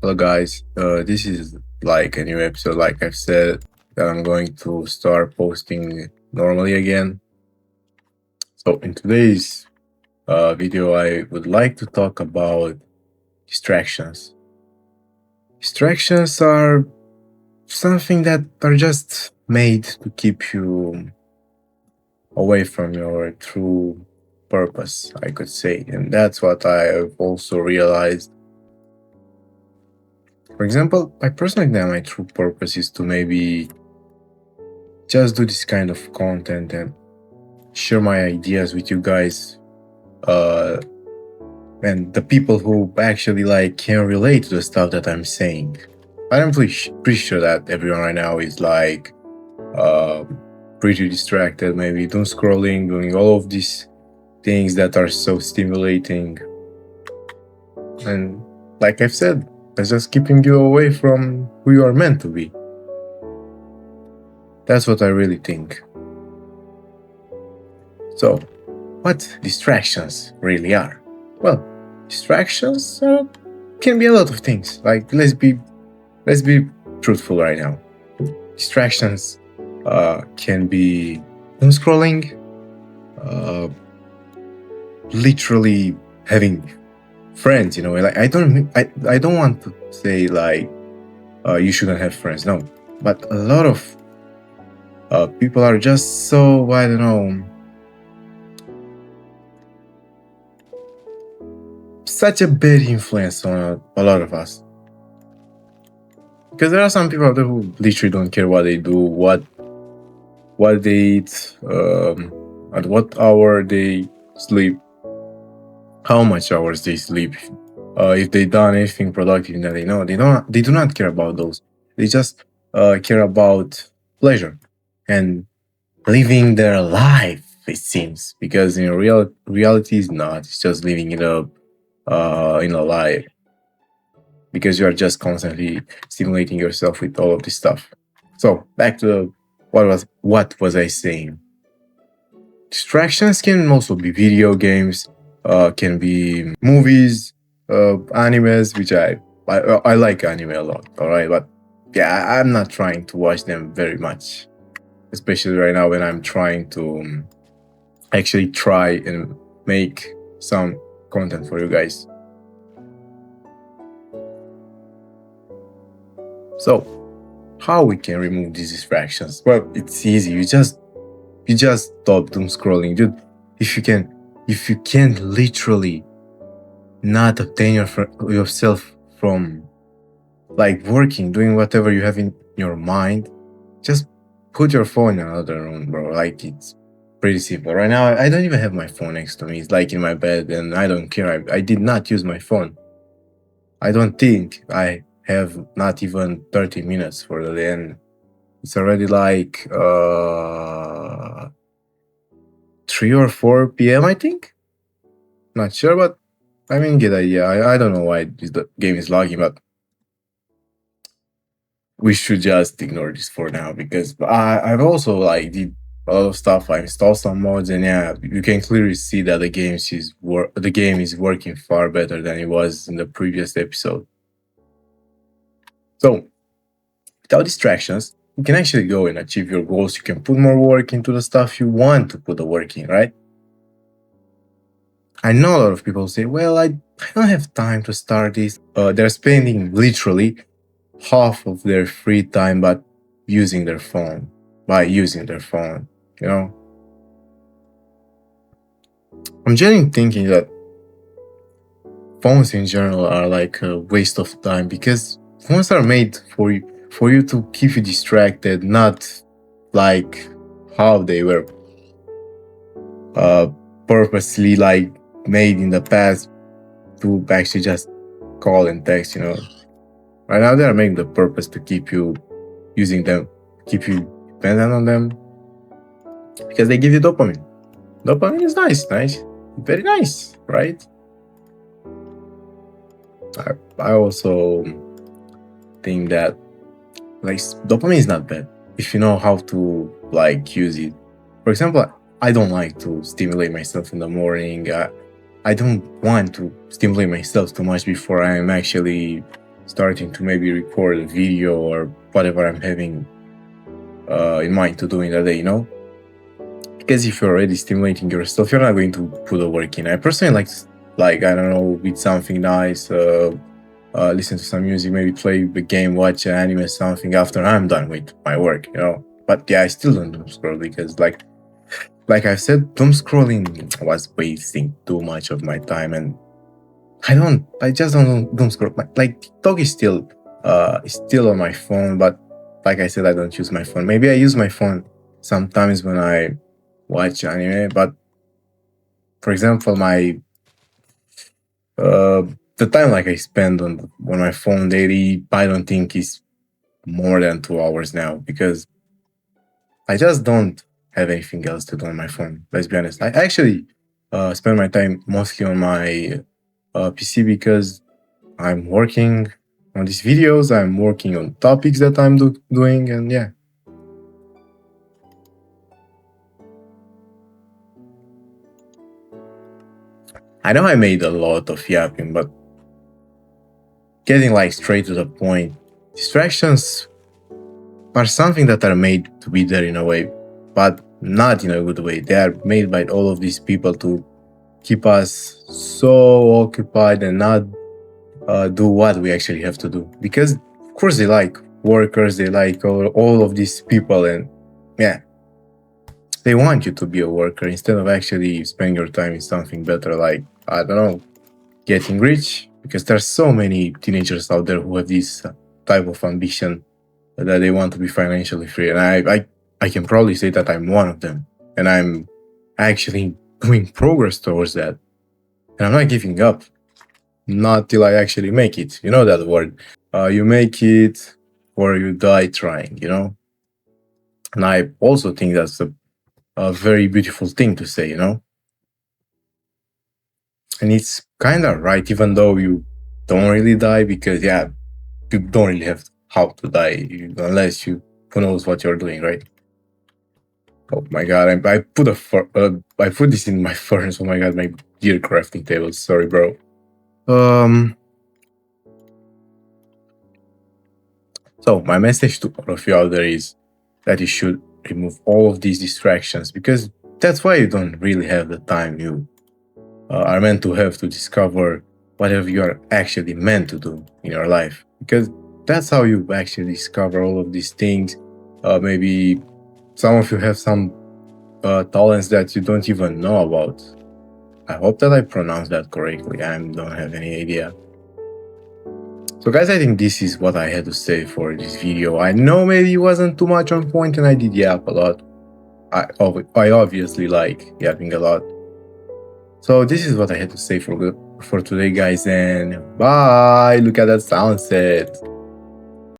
Hello, guys. This is like a new episode. Like I've said, that I'm going to start posting normally again. So, in today's video, I would like to talk about distractions. Distractions are something that are just made to keep you away from your true purpose, I could say. And that's what I have also realized. For example, I personally think my true purpose is to maybe just do this kind of content and share my ideas with you guys, uh and the people who actually like can relate to the stuff that I'm saying. I'm pretty sure that everyone right now is like uh pretty distracted, maybe doom scrolling, doing all of these things that are so stimulating, and like I've said, it's just keeping you away from who you are meant to be. That's what I really think. So, what distractions really are? Well, distractions can be a lot of things. Like let's be truthful right now. Distractions can be doom scrolling, uh, literally having friends. You know, like I don't want to say like you shouldn't have friends. No, but a lot of people are just so, I don't know, such a bad influence on a lot of us. Because there are some people out there who literally don't care what they do, what they eat, at what hour they sleep, how much hours they sleep, if they done anything productive that they know. They do not care about those. They just care about pleasure and living their life, it seems. Because in reality is not. It's just living it up in a lie, because you are just constantly stimulating yourself with all of this stuff. So back to what was I saying? Distractions can also be video games, can be movies, animes, which I like anime a lot. All right, but yeah, I'm not trying to watch them very much, especially right now when I'm trying to actually try and make some content for you guys. So, how we can remove these distractions? Well, it's easy. You just stop doom scrolling, dude. If you can literally not obtain yourself from like working, doing whatever you have in your mind, just put your phone in another room, bro. Like, it's pretty simple. Right now, I don't even have my phone next to me. It's like in my bed, and I don't care. I did not use my phone. I don't think I have not even 30 minutes for the day, and it's already like 3 or 4 p.m. I think. Not sure, but I mean, get idea. I don't know why the game is lagging, but we should just ignore this for now, because I've also like did a lot of stuff. I installed some mods, and yeah, you can clearly see that the game is working far better than it was in the previous episode. So, without distractions, you can actually go and achieve your goals. You can put more work into the stuff you want to put the work in, right? I know a lot of people say, well, I don't have time to start this. They're spending literally half of their free time by using their phone, you know? I'm genuinely thinking that phones in general are like a waste of time, because phones are made for you to keep you distracted, not like how they were purposely like made in the past to actually just call and text, you know. Right now they are making the purpose to keep you using them, keep you dependent on them, because they give you dopamine. Dopamine is nice, very nice, right? I also think that like dopamine is not bad if you know how to like use it. For example, I don't like to stimulate myself in the morning. I don't want to stimulate myself too much before I am actually starting to maybe record a video or whatever I'm having in mind to do in the day, you know? Because if you're already stimulating yourself, you're not going to put the work in. I personally like I don't know, with something nice, listen to some music, maybe play the game, watch an anime, something after I'm done with my work, you know. But yeah, I still don't doom scroll because, like I said, doom scrolling was wasting too much of my time, and I just don't doom scroll. Like TikTok is still on my phone, but like I said, I don't use my phone. Maybe I use my phone sometimes when I watch anime, but for example, my uh, the time like I spend on my phone daily, I don't think is more than 2 hours now because I just don't have anything else to do on my phone. Let's be honest. I actually spend my time mostly on my PC because I'm working on these videos. I'm working on topics that I'm doing, and yeah. I know I made a lot of yapping, but getting like straight to the point, distractions are something that are made to be there in a way, but not in a good way. They are made by all of these people to keep us so occupied and not do what we actually have to do. Because, of course, they like workers, they like all of these people, and yeah, they want you to be a worker instead of actually spending your time in something better, like, I don't know, getting rich. Because there's so many teenagers out there who have this type of ambition that they want to be financially free. And I can probably say that I'm one of them. And I'm actually doing progress towards that. And I'm not giving up. Not till I actually make it. You know that word. You make it or you die trying, you know? And I also think that's a very beautiful thing to say, you know? And it's kind of right, even though you don't really die, because, yeah, you don't really have how to die unless you who knows what you're doing, right? Oh my god, I put this in my furnace. Oh my god, my dear crafting table. Sorry, bro. Um. So my message to all of you out there is that you should remove all of these distractions because that's why you don't really have the time you are meant to have to discover whatever you are actually meant to do in your life. Because that's how you actually discover all of these things. Maybe some of you have some talents that you don't even know about. I hope that I pronounced that correctly. I don't have any idea. So guys, I think this is what I had to say for this video. I know maybe it wasn't too much on point and I did yap a lot. I obviously like yapping a lot. So this is what I had to say for today, guys, and bye. Look at that sunset.